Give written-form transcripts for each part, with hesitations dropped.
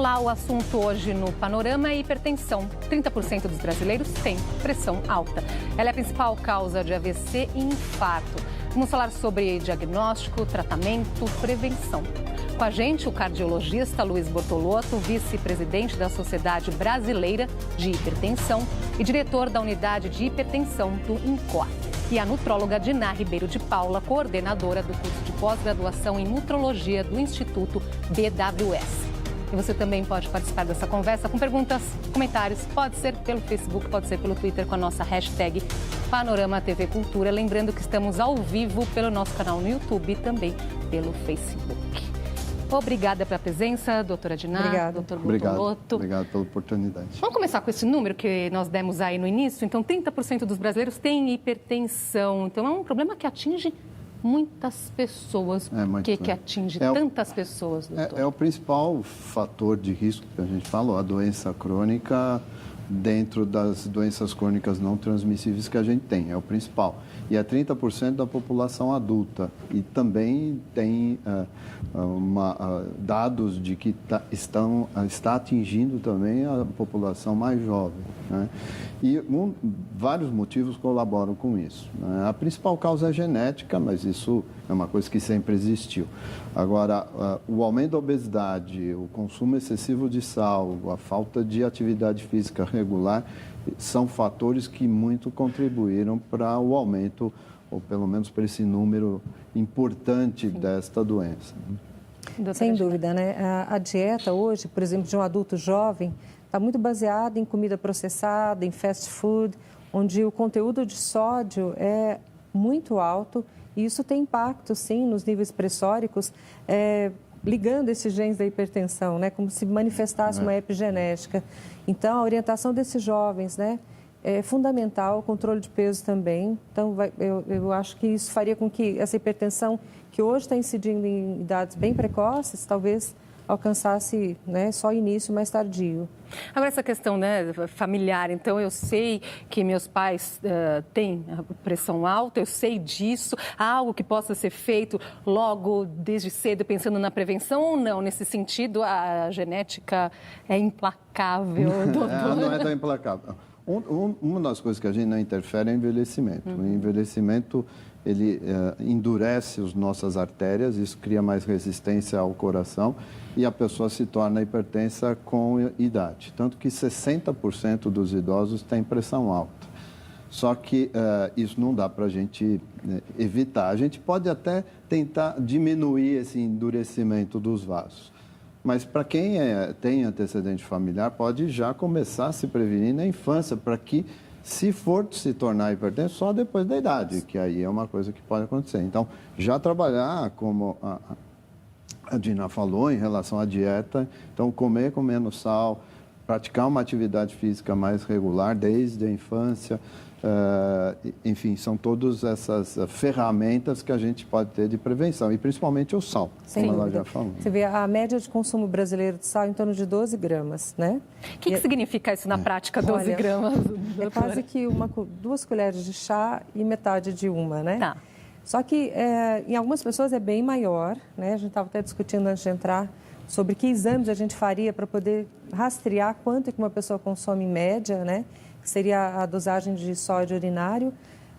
Olá, o assunto hoje no Panorama é hipertensão. 30% dos brasileiros têm pressão alta. Ela é a principal causa de AVC e infarto. Vamos falar sobre diagnóstico, tratamento, prevenção. Com a gente, o cardiologista Luiz Bortolotto, vice-presidente da Sociedade Brasileira de Hipertensão e diretor da Unidade de Hipertensão do INCOR. E a nutróloga Diná Ribeiro de Paula, coordenadora do curso de pós-graduação em nutrologia do Instituto BWS. E você também pode participar dessa conversa com perguntas, comentários. Pode ser pelo Facebook, pode ser pelo Twitter com a nossa hashtag Panorama TV Cultura. Lembrando que estamos ao vivo pelo nosso canal no YouTube e também pelo Facebook. Obrigada pela presença, doutora Diná. Obrigada. Doutor Bortolotto. Obrigado pela oportunidade. Vamos começar com esse número que nós demos aí no início. Então, 30% dos brasileiros têm hipertensão. Então, é um problema que atinge muitas pessoas. Por que atinge tantas pessoas, doutor? É o principal fator de risco que a gente falou, a doença crônica, dentro das doenças crônicas não transmissíveis que a gente tem, é o principal. E é 30% da população adulta. E também tem dados de que está atingindo também a população mais jovem, né? E vários motivos colaboram com isso, né? A principal causa é genética, mas isso é uma coisa que sempre existiu. Agora, o aumento da obesidade, o consumo excessivo de sal, a falta de atividade física regular, são fatores que muito contribuíram para o aumento, ou pelo menos para esse número importante desta doença. Sem dúvida, né? A dieta hoje, por exemplo, de um adulto jovem, está muito baseada em comida processada, em fast food, onde o conteúdo de sódio é muito alto e isso tem impacto, sim, nos níveis pressóricos, ligando esses genes da hipertensão, né? Como se manifestasse uma epigenética. Então, a orientação desses jovens, né? É fundamental, o controle de peso também. Então, eu acho que isso faria com que essa hipertensão, que hoje está incidindo em idades bem precoces, talvez alcançasse, né, só início mais tardio. Agora, essa questão, né, familiar, então eu sei que meus pais têm pressão alta, eu sei disso, há algo que possa ser feito logo desde cedo, pensando na prevenção ou não? Nesse sentido, a genética é implacável, doutor? Não é tão implacável. Uma das coisas que a gente não interfere é o envelhecimento. O envelhecimento, ele endurece as nossas artérias, isso cria mais resistência ao coração e a pessoa se torna hipertensa com idade. Tanto que 60% dos idosos têm pressão alta. Só que isso não dá para a gente evitar. A gente pode até tentar diminuir esse endurecimento dos vasos. Mas para quem tem antecedente familiar, pode já começar a se prevenir na infância, para que, se for se tornar hipertenso, só depois da idade, que aí é uma coisa que pode acontecer. Então, já trabalhar, como a Diná falou, em relação à dieta, então comer com menos sal, praticar uma atividade física mais regular desde a infância, enfim, são todas essas ferramentas que a gente pode ter de prevenção, e principalmente o sal, como ela já falou. Você vê a média de consumo brasileiro de sal em torno de 12 gramas, né? O que significa isso na prática, 12 gramas? É quase que 2 colheres de chá e metade de uma, né? Tá. Só que em algumas pessoas é bem maior, né? A gente estava até discutindo antes de entrar sobre que exames a gente faria para poder rastrear quanto que uma pessoa consome em média, né? Que seria a dosagem de sódio urinário.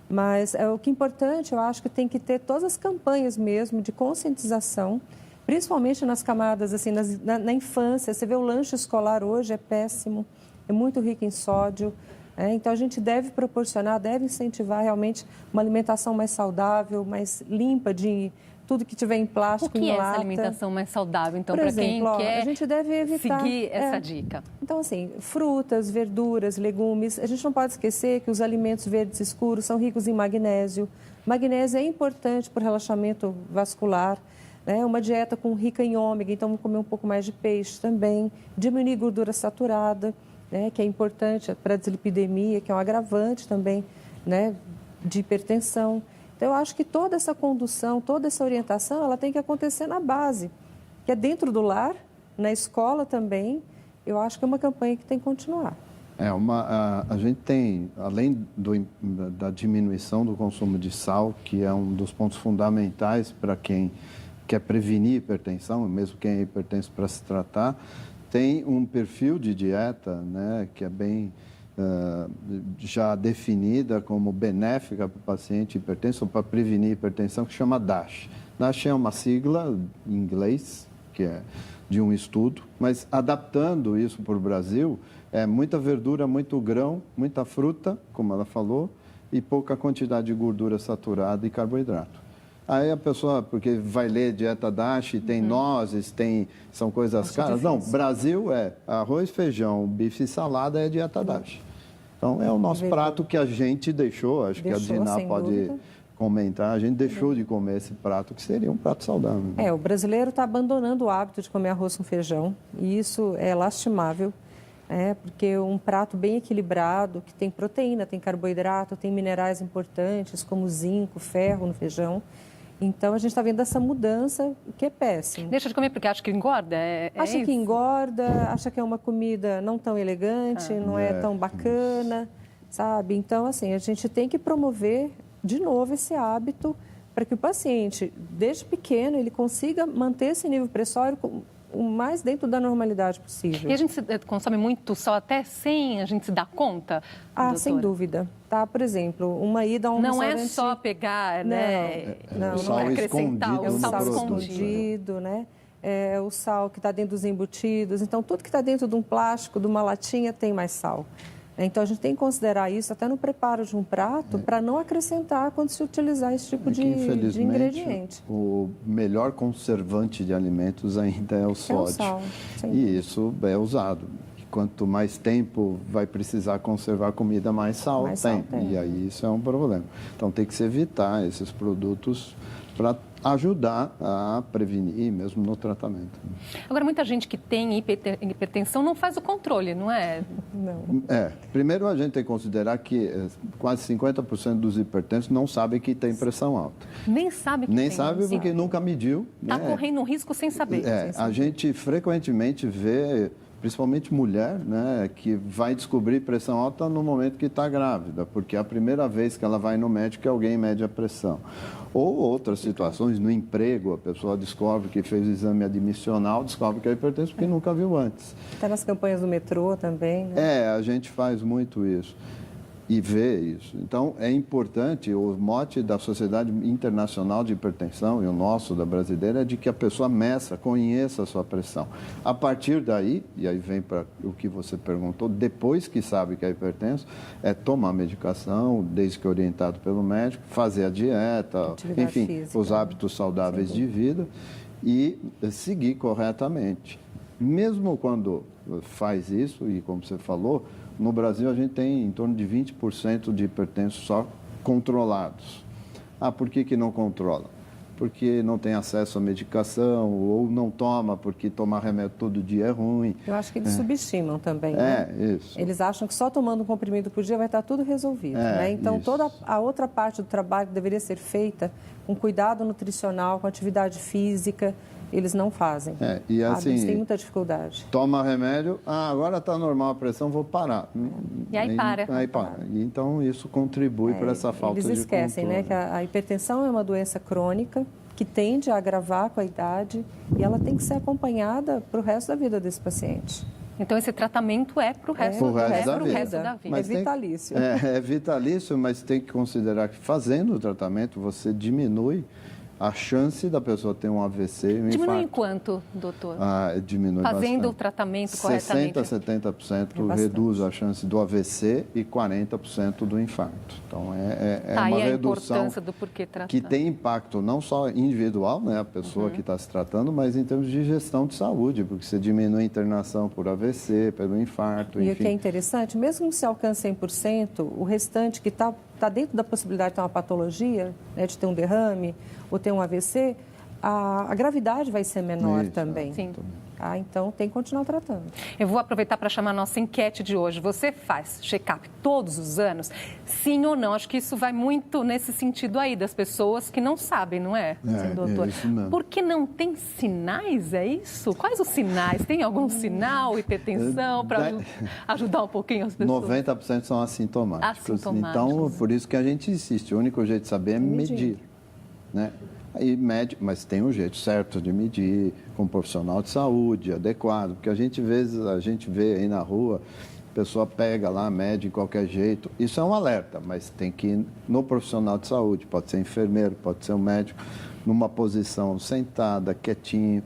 Mas o que é importante, eu acho que tem que ter todas as campanhas mesmo de conscientização, principalmente nas camadas, assim, na infância. Você vê o lanche escolar hoje, é péssimo, é muito rico em sódio. Então, a gente deve proporcionar, deve incentivar realmente uma alimentação mais saudável, mais limpa de tudo que tiver em plástico, em lata. O que é essa alimentação mais saudável, então, para quem quer a gente deve evitar, seguir essa dica? Então, assim, frutas, verduras, legumes. A gente não pode esquecer que os alimentos verdes escuros são ricos em magnésio. Magnésio é importante para o relaxamento vascular. Né? Uma dieta rica em ômega, então vamos comer um pouco mais de peixe também. Diminuir gordura saturada, né? Que é importante para a dislipidemia, que é um agravante também, né? De hipertensão. Então, eu acho que toda essa condução, toda essa orientação, ela tem que acontecer na base, que é dentro do lar, na escola também. Eu acho que é uma campanha que tem que continuar. A gente tem, além da diminuição do consumo de sal, que é um dos pontos fundamentais para quem quer prevenir hipertensão, mesmo quem é hipertenso para se tratar, tem um perfil de dieta, né, que é bem já definida como benéfica para o paciente hipertenso, para prevenir hipertensão, que chama DASH. DASH é uma sigla em inglês, que é de um estudo, mas adaptando isso para o Brasil, é muita verdura, muito grão, muita fruta, como ela falou, e pouca quantidade de gordura saturada e carboidrato. Aí a pessoa, porque vai ler dieta DASH, tem nozes, são coisas caras. Não, Brasil é arroz, feijão, bife e salada é dieta DASH. Então, é o nosso prato que a gente deixou, acho que a Diná pode comentar, a gente deixou de comer esse prato, que seria um prato saudável. O brasileiro está abandonando o hábito de comer arroz com feijão, e isso é lastimável, porque um prato bem equilibrado, que tem proteína, tem carboidrato, tem minerais importantes, como zinco, ferro no feijão. Então, a gente está vendo essa mudança, que é péssimo. Deixa de comer porque acha que engorda? Acha que engorda, acha que é uma comida não tão elegante, não é tão bacana, sabe? Então, assim, a gente tem que promover de novo esse hábito para que o paciente, desde pequeno, ele consiga manter esse nível pressório o mais dentro da normalidade possível. E a gente consome muito sal até sem a gente se dar conta? Ah, sem dúvida. Tá, por exemplo, uma ida a um restaurante... Não é só pegar, né? Não é acrescentar, é o sal escondido. escondido, né? É o sal que está dentro dos embutidos. Então, tudo que está dentro de um plástico, de uma latinha, tem mais sal. Então, a gente tem que considerar isso até no preparo de um prato para não acrescentar quando se utilizar esse tipo de ingrediente. O melhor conservante de alimentos ainda é o sódio. É o sal, e isso é usado. Quanto mais tempo vai precisar conservar a comida, mais sal tem. E aí isso é um problema. Então, tem que se evitar esses produtos para ajudar a prevenir, mesmo no tratamento. Agora, muita gente que tem hipertensão não faz o controle, não é? Não. Primeiro a gente tem que considerar que quase 50% dos hipertensos não sabem que tem pressão alta. Nem sabe que Nem tem. sabe porque nunca mediu. Está correndo um risco sem saber. A gente frequentemente vê, principalmente mulher, né, que vai descobrir pressão alta no momento que está grávida, porque é a primeira vez que ela vai no médico que alguém mede a pressão. Ou outras situações, no emprego, a pessoa descobre que fez o exame admissional, descobre que é hipertenso porque nunca viu antes. Até nas campanhas do metrô também, né? A gente faz muito isso e vê isso. Então, é importante, o mote da Sociedade Internacional de Hipertensão e o nosso, da brasileira, é de que a pessoa meça, conheça a sua pressão. A partir daí, e aí vem para o que você perguntou, depois que sabe que é hipertenso, é tomar medicação, desde que orientado pelo médico, fazer a dieta, enfim, física, os hábitos saudáveis de vida e seguir corretamente. Mesmo quando faz isso, e como você falou, no Brasil a gente tem em torno de 20% de hipertensos só controlados. Por que não controla? Porque não tem acesso à medicação ou não toma porque tomar remédio todo dia é ruim. Eu acho que eles subestimam também, né? Isso. Eles acham que só tomando um comprimido por dia vai estar tudo resolvido, né? Então, toda a outra parte do trabalho que deveria ser feita com cuidado nutricional, com atividade física, eles não fazem. E assim, eles têm muita dificuldade. Toma remédio, agora está normal a pressão, vou parar. E aí para. E então isso contribui para essa falta de controle. Eles esquecem, né, que a hipertensão é uma doença crônica que tende a agravar com a idade e ela tem que ser acompanhada para o resto da vida desse paciente. Então, esse tratamento é para o resto da vida. É vitalício. É vitalício, mas tem que considerar que fazendo o tratamento você diminui a chance da pessoa ter um AVC e um infarto. Diminui em quanto, doutor? Diminui Fazendo bastante. o tratamento corretamente. 60% a 70% reduz a chance do AVC e 40% do infarto. Então, é uma redução do porquê tratar. Que tem impacto não só individual, né, a pessoa que está se tratando, mas em termos de gestão de saúde, porque você diminui a internação por AVC, pelo infarto, enfim. E o que é interessante, mesmo que se alcance 100%, o restante que está dentro da possibilidade de ter uma patologia, né, de ter um derrame ou ter um AVC, a gravidade vai ser menor também. Sim. Então, tem que continuar tratando. Eu vou aproveitar para chamar a nossa enquete de hoje. Você faz check-up todos os anos? Sim ou não? Acho que isso vai muito nesse sentido aí, das pessoas que não sabem, não é, doutor? Isso mesmo. Porque não tem sinais, é isso? Quais os sinais? Tem algum sinal, hipertensão, para ajudar um pouquinho as pessoas? 90% são assintomáticos. Então, por isso que a gente insiste. O único jeito de saber é medir. Né? Aí mede, mas tem um jeito certo de medir, com um profissional de saúde adequado, porque a gente vê aí na rua, a pessoa pega lá, mede de qualquer jeito. Isso é um alerta, mas tem que ir no profissional de saúde, pode ser enfermeiro, pode ser um médico, numa posição sentada, quietinho,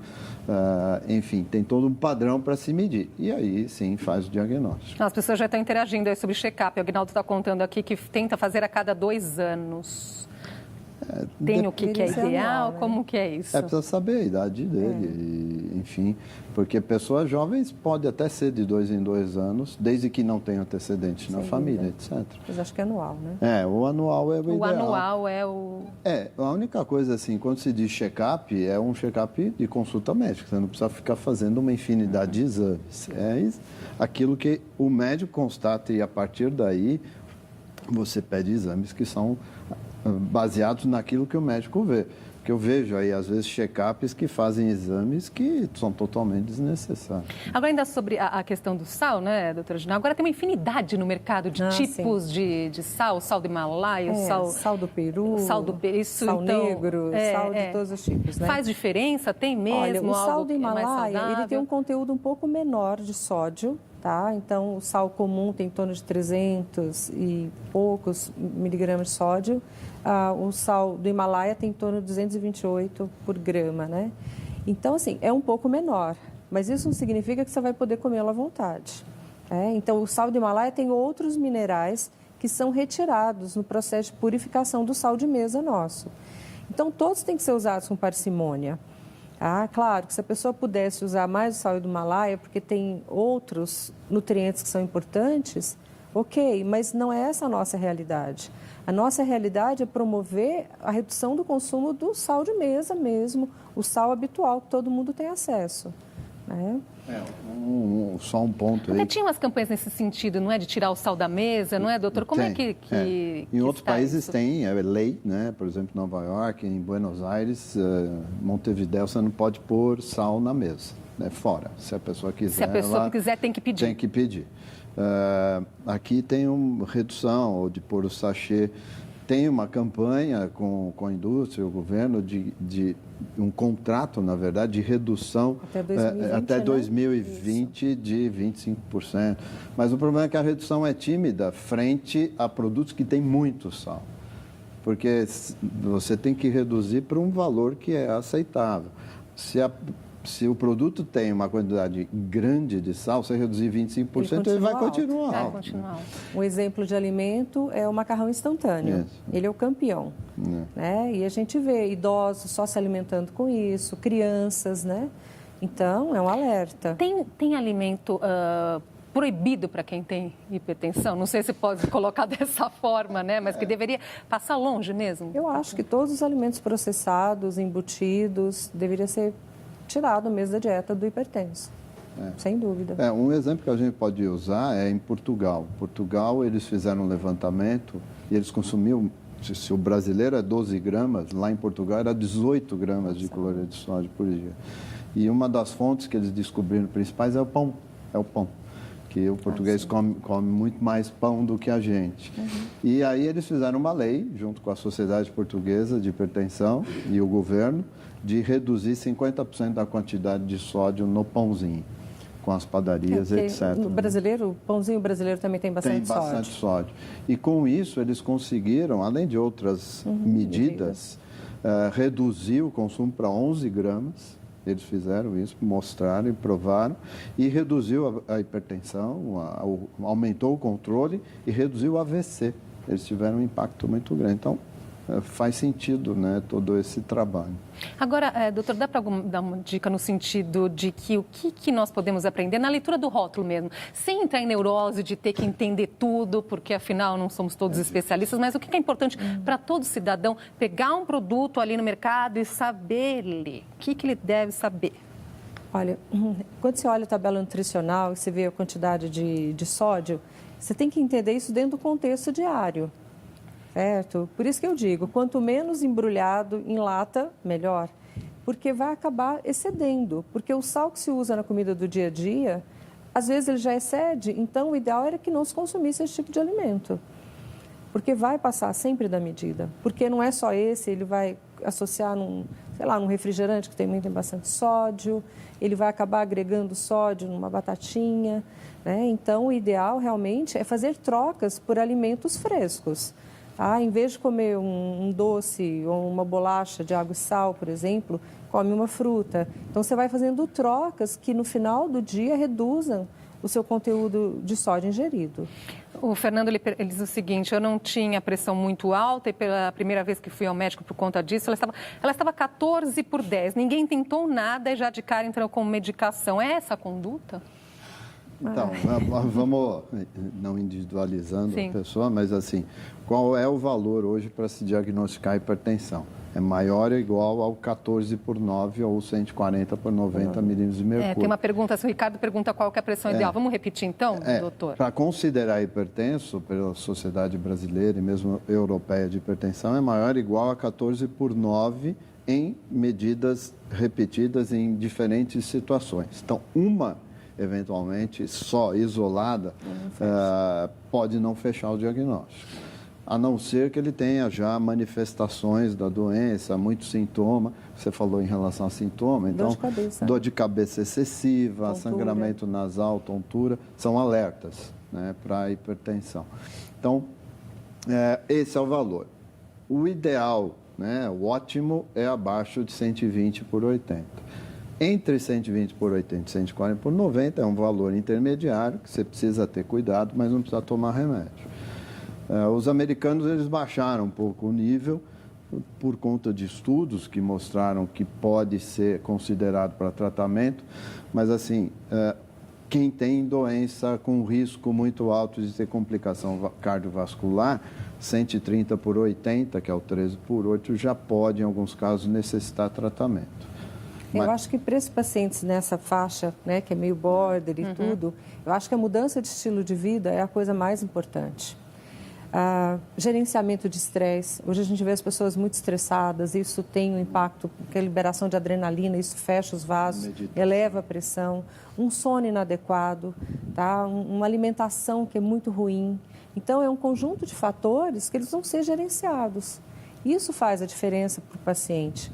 enfim, tem todo um padrão para se medir. E aí, sim, faz o diagnóstico. As pessoas já estão interagindo aí sobre check-up. O Aguinaldo está contando aqui que tenta fazer a cada 2 anos. Tem o que é ideal? Né? Como que é isso? Precisa saber a idade dele, enfim, porque pessoas jovens podem até ser de 2 em 2 anos, desde que não tenha antecedentes na família, etc. Mas acho que é anual, né? O anual é o ideal. O anual é o... A única coisa, assim, quando se diz check-up, é um check-up de consulta médica, você não precisa ficar fazendo uma infinidade de exames. É aquilo que o médico constata e, a partir daí, você pede exames que são baseados naquilo que o médico vê. Porque eu vejo aí, às vezes, check-ups que fazem exames que são totalmente desnecessários. Agora, ainda sobre a questão do sal, né, doutora Gina? Agora tem uma infinidade no mercado de tipos de sal, sal do Himalaia, sal do Peru, sal então, negro, sal de todos os tipos, né? Faz diferença? Tem mesmo? Olha, o sal do Himalaia, ele tem um conteúdo conteúdo um pouco menor de sódio, tá? Então, o sal comum tem em torno de 300 e poucos miligramas de sódio. O sal do Himalaia tem em torno de 228 por grama, né? Então, assim, é um pouco menor, mas isso não significa que você vai poder comê-lo à vontade. Então, o sal do Himalaia tem outros minerais que são retirados no processo de purificação do sal de mesa nosso. Então, todos têm que ser usados com parcimônia. Claro que se a pessoa pudesse usar mais o sal do Himalaia, porque tem outros nutrientes que são importantes, ok, mas não é essa a nossa realidade. A nossa realidade é promover a redução do consumo do sal de mesa mesmo, o sal habitual que todo mundo tem acesso. Né? Só um ponto aí. Até tinha umas campanhas nesse sentido, não é? De tirar o sal da mesa, não é, doutor? Como é que Em outros países tem lei, né? Por exemplo, em Nova York, em Buenos Aires, Montevidéu, você não pode pôr sal na mesa, né? Fora. Se a pessoa quiser, se a pessoa quiser, tem que pedir. Tem que pedir. Aqui tem uma redução, ou de pôr o sachê. Tem uma campanha com a indústria, o governo, de um contrato, na verdade, de redução até 2020 de 25%. Mas o problema é que a redução é tímida frente a produtos que têm muito sal. Porque você tem que reduzir para um valor que é aceitável. Se o produto tem uma quantidade grande de sal, você reduzir 25%, ele vai continuar alto. Um exemplo de alimento é o macarrão instantâneo. Isso. Ele é o campeão. Né? E a gente vê idosos só se alimentando com isso, crianças, né? Então, é um alerta. Tem alimento proibido para quem tem hipertensão? Não sei se pode colocar dessa forma, né? Mas que deveria passar longe mesmo. Eu acho que todos os alimentos processados, embutidos, deveria ser tirado mesmo da dieta do hipertenso, sem dúvida. Um exemplo que a gente pode usar é em Portugal. Portugal, eles fizeram um levantamento e eles consumiam, se o brasileiro é 12 gramas, lá em Portugal era 18 gramas de cloreto de sódio por dia. E uma das fontes que eles descobriram principais é o pão. Que o português come muito mais pão do que a gente. E aí eles fizeram uma lei, junto com a Sociedade Portuguesa de Hipertensão e o governo, de reduzir 50% da quantidade de sódio no pãozinho, com as padarias, etc. O pãozinho brasileiro também tem bastante sódio. Tem bastante sódio. E com isso eles conseguiram, além de outras medidas, reduzir o consumo para 11 gramas. Eles fizeram isso, mostraram e provaram, e reduziu a hipertensão, aumentou o controle e reduziu o AVC. Eles tiveram um impacto muito grande. Então, faz sentido, né, todo esse trabalho. Agora, doutor, dá para dar uma dica no sentido de que o que nós podemos aprender na leitura do rótulo mesmo, sem entrar em neurose de ter que entender tudo, porque afinal não somos todos especialistas, mas o que é importante para todo cidadão pegar um produto ali no mercado e saber ler? O que ele deve saber? Olha, quando você olha a tabela nutricional e você vê a quantidade de sódio, você tem que entender isso dentro do contexto diário. Certo? Por isso que eu digo, quanto menos embrulhado em lata, melhor. Porque vai acabar excedendo. Porque o sal que se usa na comida do dia a dia, às vezes ele já excede. Então, o ideal era que não se consumisse esse tipo de alimento. porque vai passar sempre da medida. Porque não é só esse, ele vai associar num refrigerante que tem bastante sódio, ele vai acabar agregando sódio numa batatinha, né? Então, o ideal realmente é fazer trocas por alimentos frescos. Em vez de comer um doce ou uma bolacha de água e sal, por exemplo, come uma fruta. Então, você vai fazendo trocas que, no final do dia, reduzam o seu conteúdo de sódio ingerido. O Fernando ele diz o seguinte: eu não tinha pressão muito alta e pela primeira vez que fui ao médico por conta disso, ela estava 14/10. Ninguém tentou nada e já de cara entrou com medicação. É essa a conduta? Então, vamos não individualizando a pessoa, mas assim, qual é o valor hoje para se diagnosticar a hipertensão? É maior ou igual ao 14/9 ou 140/90 milímetros de mercúrio. Tem uma pergunta, se o Ricardo pergunta qual que é a pressão ideal. Vamos repetir então, doutor? Para considerar hipertenso, pela Sociedade Brasileira e mesmo Europeia de Hipertensão, é maior ou igual a 14/9 em medidas repetidas em diferentes situações. Então, eventualmente, só isolada, pode não fechar o diagnóstico. A não ser que ele tenha já manifestações da doença, muito sintoma. Você falou em relação a sintoma, então, dor de cabeça excessiva, tontura, sangramento nasal, tontura, são alertas, né, para a hipertensão. Então, esse é o valor. O ideal, né, o ótimo, é abaixo de 120/80. Entre 120/80 e 140/90 é um valor intermediário, que você precisa ter cuidado, mas não precisa tomar remédio. Os americanos, eles baixaram um pouco o nível por conta de estudos que mostraram que pode ser considerado para tratamento, mas assim, quem tem doença com risco muito alto de ter complicação cardiovascular, 130/80, que é o 13/8, já pode, em alguns casos, necessitar tratamento. Eu acho que para esses pacientes nessa faixa, né, que é meio border e tudo, eu acho que a mudança de estilo de vida é a coisa mais importante. Gerenciamento de estresse. Hoje a gente vê as pessoas muito estressadas, isso tem um impacto, porque a liberação de adrenalina, isso fecha os vasos, eleva a pressão. Um sono inadequado, tá? Uma alimentação que é muito ruim. Então, é um conjunto de fatores que eles vão ser gerenciados. Isso faz a diferença para o paciente.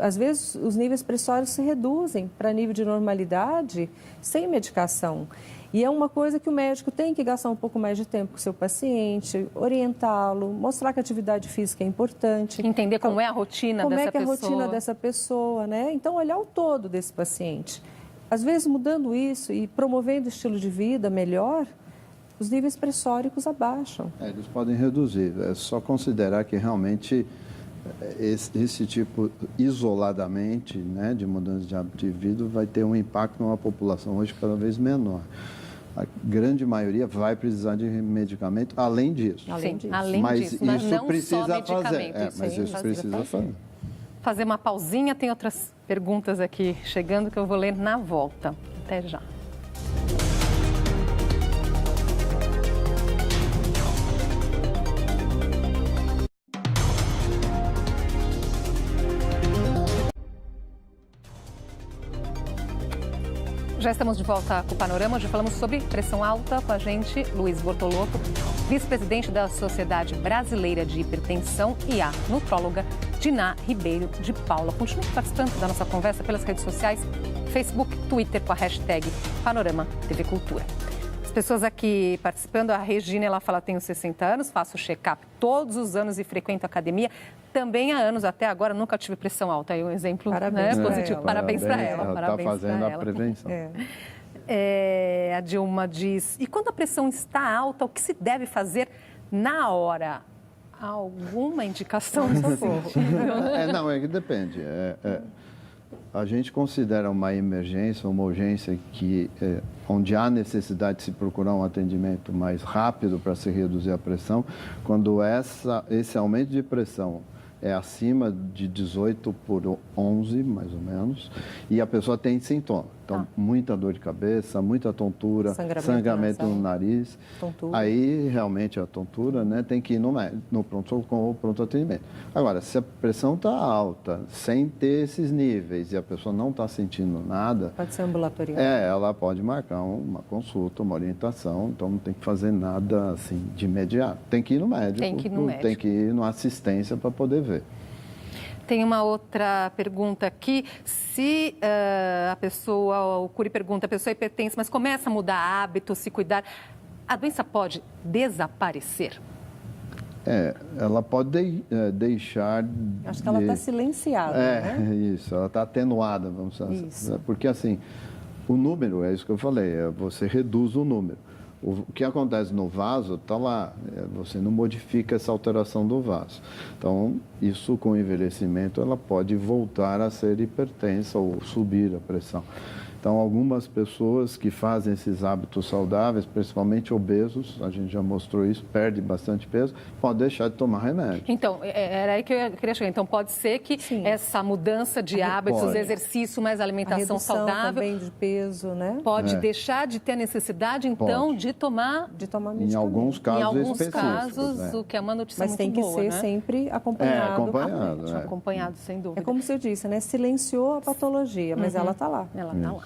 Às vezes, os níveis pressóricos se reduzem para nível de normalidade sem medicação. E é uma coisa que o médico tem que gastar um pouco mais de tempo com o seu paciente, orientá-lo, mostrar que a atividade física é importante. Entender como é a rotina dessa pessoa. Como é que é a rotina dessa pessoa, né? Então, olhar o todo desse paciente. Às vezes, mudando isso e promovendo o estilo de vida melhor, os níveis pressóricos abaixam. Eles podem reduzir. É só considerar que realmente esse tipo, isoladamente, né, de mudança de hábito de vida, vai ter um impacto numa população hoje cada vez menor. A grande maioria vai precisar de medicamento além disso. Mas isso não precisa só fazer. Mas isso precisa fazer. Fazer uma pausinha, tem outras perguntas aqui chegando que eu vou ler na volta. Até já. Já estamos de volta com o Panorama. Hoje falamos sobre pressão alta com a gente, Luiz Bortolotto, vice-presidente da Sociedade Brasileira de Hipertensão, e a nutróloga Diná Ribeiro de Paula. Continue participando da nossa conversa pelas redes sociais, Facebook, Twitter, com a hashtag Panorama TV Cultura. As pessoas aqui participando, a Regina, ela fala: tenho 60 anos, faço check-up todos os anos e frequento a academia. Também há anos, até agora, nunca tive pressão alta. Aí um exemplo, parabéns, né, positivo. Parabéns para ela. Ela está fazendo a prevenção. A Dilma diz: e quando a pressão está alta, o que se deve fazer na hora? Alguma indicação de socorro? Não, é que depende. A gente considera uma emergência, uma urgência onde há necessidade de se procurar um atendimento mais rápido para se reduzir a pressão, quando esse aumento de pressão é acima de 18/11, mais ou menos, e a pessoa tem sintoma. Então, muita dor de cabeça, muita tontura, sangramento no nariz. Tontura. Aí, realmente, a tontura, né, tem que ir no pronto-socorro ou pronto atendimento. Agora, se a pressão está alta, sem ter esses níveis, e a pessoa não está sentindo nada... Pode ser ambulatorial. Ela pode marcar uma consulta, uma orientação, então não tem que fazer nada, assim, de imediato. Tem que ir no médico. Tem que ir no médico. Tem que ir numa assistência para poder ver. Tem uma outra pergunta aqui. Se o Curi pergunta, a pessoa é hipertensa, mas começa a mudar hábitos, se cuidar, a doença pode desaparecer? Ela pode deixar... Acho que ela está silenciada, né? Isso, ela está atenuada, vamos dizer assim. Porque, assim, o número, é isso que eu falei, você reduz o número. O que acontece no vaso está lá, você não modifica essa alteração do vaso. Então, isso com o envelhecimento, ela pode voltar a ser hipertensa ou subir a pressão. Então, algumas pessoas que fazem esses hábitos saudáveis, principalmente obesos, a gente já mostrou isso, perde bastante peso, pode deixar de tomar remédio. Então, era aí que eu queria chegar. Então, pode ser que essa mudança de hábitos, exercício, mais alimentação saudável... também de peso, né? Pode deixar de ter a necessidade, então, de tomar medicamento. Em alguns casos o que é uma notícia muito boa, né? Mas tem que ser sempre acompanhado. Acompanhado, sem dúvida. É como você disse, né? Silenciou a patologia, mas ela está lá. Ela está lá.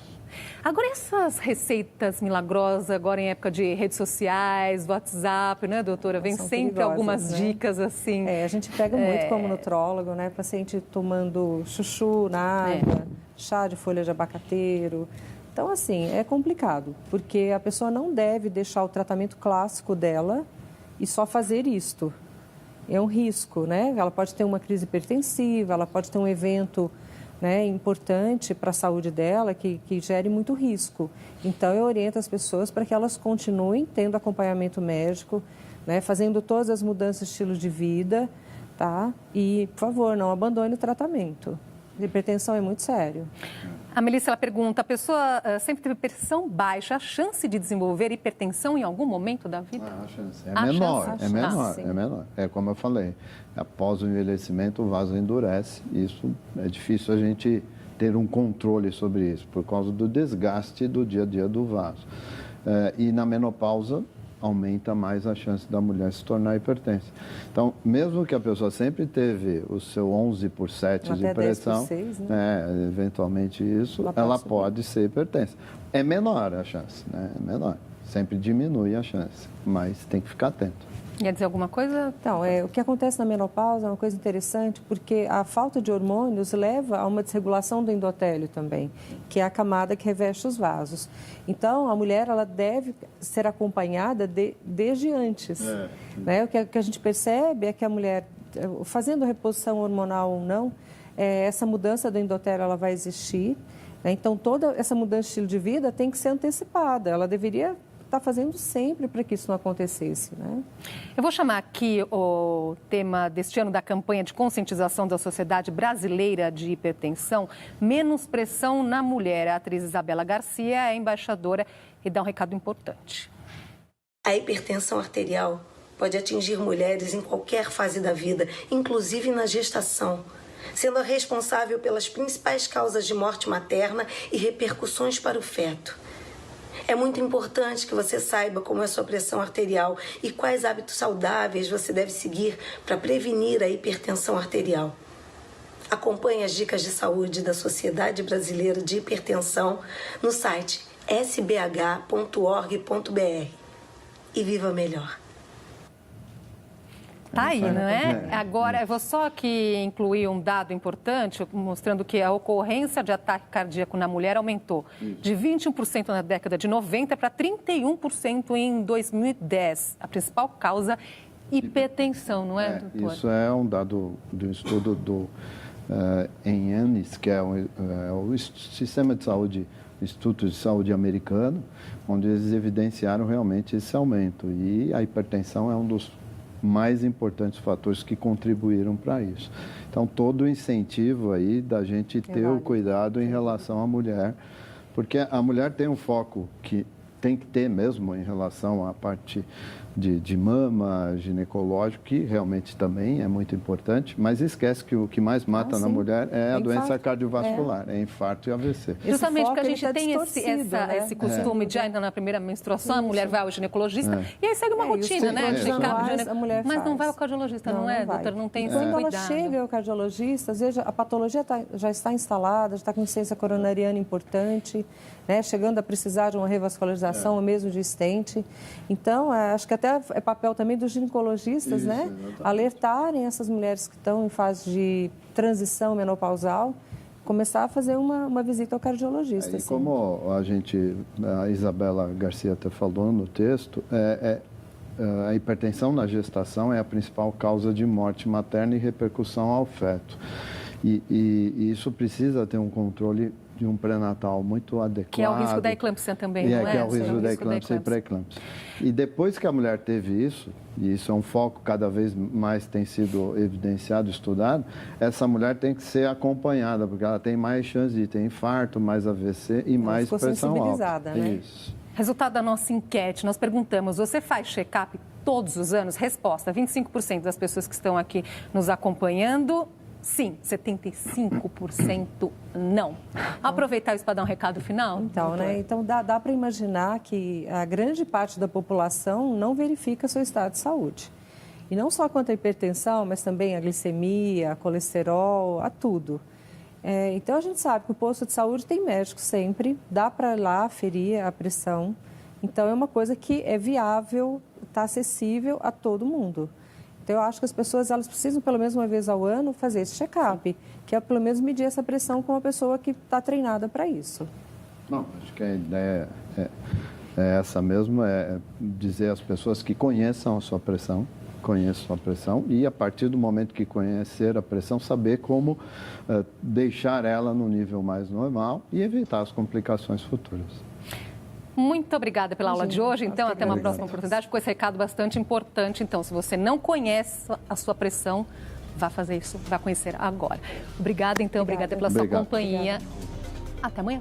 Agora, essas receitas milagrosas, agora em época de redes sociais, WhatsApp, né, doutora? Vem sempre algumas dicas assim. A gente pega muito como nutrólogo, né? Paciente tomando chuchu na água, chá de folha de abacateiro. Então, assim, é complicado, porque a pessoa não deve deixar o tratamento clássico dela e só fazer isto. É um risco, né? Ela pode ter uma crise hipertensiva, ela pode ter um evento... importante para a saúde dela, que gere muito risco. Então, eu oriento as pessoas para que elas continuem tendo acompanhamento médico, fazendo todas as mudanças de estilo de vida, tá? E, por favor, não abandone o tratamento. A hipertensão é muito sério. A Melissa, ela pergunta, a pessoa sempre teve pressão baixa, a chance de desenvolver hipertensão em algum momento da vida? A chance é menor. É como eu falei, após o envelhecimento o vaso endurece, isso é difícil a gente ter um controle sobre isso, por causa do desgaste do dia a dia do vaso. E na menopausa aumenta mais a chance da mulher se tornar hipertensa. Então, mesmo que a pessoa sempre teve o seu 11/7 de pressão, 10/6, né? Eventualmente isso, ela pode ser hipertensa. É menor a chance, né? É menor. Sempre diminui a chance, mas tem que ficar atento. Quer dizer alguma coisa? Então, o que acontece na menopausa é uma coisa interessante, porque a falta de hormônios leva a uma desregulação do endotélio também, que é a camada que reveste os vasos. Então, a mulher ela deve ser acompanhada desde antes. Né? O que a gente percebe é que a mulher, fazendo reposição hormonal ou não, essa mudança do endotélio ela vai existir. Né? Então, toda essa mudança de estilo de vida tem que ser antecipada. Ela deveria está fazendo sempre para que isso não acontecesse, né? Eu vou chamar aqui o tema deste ano da campanha de conscientização da Sociedade Brasileira de Hipertensão, Menos Pressão na Mulher. A atriz Isabela Garcia é embaixadora e dá um recado importante. A hipertensão arterial pode atingir mulheres em qualquer fase da vida, inclusive na gestação, sendo a responsável pelas principais causas de morte materna e repercussões para o feto. É muito importante que você saiba como é a sua pressão arterial e quais hábitos saudáveis você deve seguir para prevenir a hipertensão arterial. Acompanhe as dicas de saúde da Sociedade Brasileira de Hipertensão no site sbh.org.br e viva melhor. Tá aí, não é? Agora, eu vou só aqui incluir um dado importante, mostrando que a ocorrência de ataque cardíaco na mulher aumentou de 21% na década de 90 para 31% em 2010. A principal causa, hipertensão, não é, doutor? Isso é um dado do estudo do ENNIS, que é o Sistema de Saúde, Instituto de Saúde americano, onde eles evidenciaram realmente esse aumento. E a hipertensão é um dos mais importantes fatores que contribuíram para isso. Então, todo o incentivo aí da gente ter o cuidado em relação à mulher, porque a mulher tem um foco que tem que ter mesmo em relação à parte de mama, ginecológico, que realmente também é muito importante, mas esquece que o que mais mata na mulher é a doença cardiovascular, é infarto e AVC. Justamente porque a gente tem esse costume de ainda na primeira menstruação, a mulher vai ao ginecologista e aí segue uma rotina, né? Mas não vai ao cardiologista, não é, doutora? Não tem esse cuidado. Quando ela chega ao cardiologista, às vezes a patologia já está instalada, já está com insuficiência coronariana importante, né? Chegando a precisar de uma revascularização ou mesmo de stent. Então, acho que até é papel também dos ginecologistas, né? Exatamente. Alertarem essas mulheres que estão em fase de transição menopausal, começar a fazer uma visita ao cardiologista. E como a Isabela Garcia até falou no texto, a hipertensão na gestação é a principal causa de morte materna e repercussão ao feto. E isso precisa ter um controle de um pré-natal muito adequado. Que é o risco da eclâmpsia também, não é? Que é o risco da eclâmpsia e pré-eclâmpsia. E depois que a mulher teve isso, e isso é um foco cada vez mais tem sido evidenciado, estudado, essa mulher tem que ser acompanhada, porque ela tem mais chance de ter infarto, mais AVC e mais pressão alta. Né? Isso. Resultado da nossa enquete, nós perguntamos, você faz check-up todos os anos? Resposta, 25% das pessoas que estão aqui nos acompanhando, sim. 75% não. Aproveitar isso para dar um recado final? Então, né? Então dá para imaginar que a grande parte da população não verifica seu estado de saúde. E não só quanto à hipertensão, mas também a glicemia, a colesterol, a tudo. Então, a gente sabe que o posto de saúde tem médico sempre, dá para ir lá aferir a pressão. Então, é uma coisa que é viável, está acessível a todo mundo. Então, eu acho que as pessoas elas precisam, pelo menos uma vez ao ano, fazer esse check-up, que é pelo menos medir essa pressão com uma pessoa que está treinada para isso. Não, acho que a ideia é essa mesmo, é dizer às pessoas que conheçam a sua pressão, e a partir do momento que conhecer a pressão, saber como deixar ela no nível mais normal e evitar as complicações futuras. Muito obrigada pela aula de hoje. Então, até uma próxima oportunidade. Ficou esse recado bastante importante. Então, se você não conhece a sua pressão, vá fazer isso, vá conhecer agora. Obrigada, então. Obrigada pela sua companhia. Até amanhã.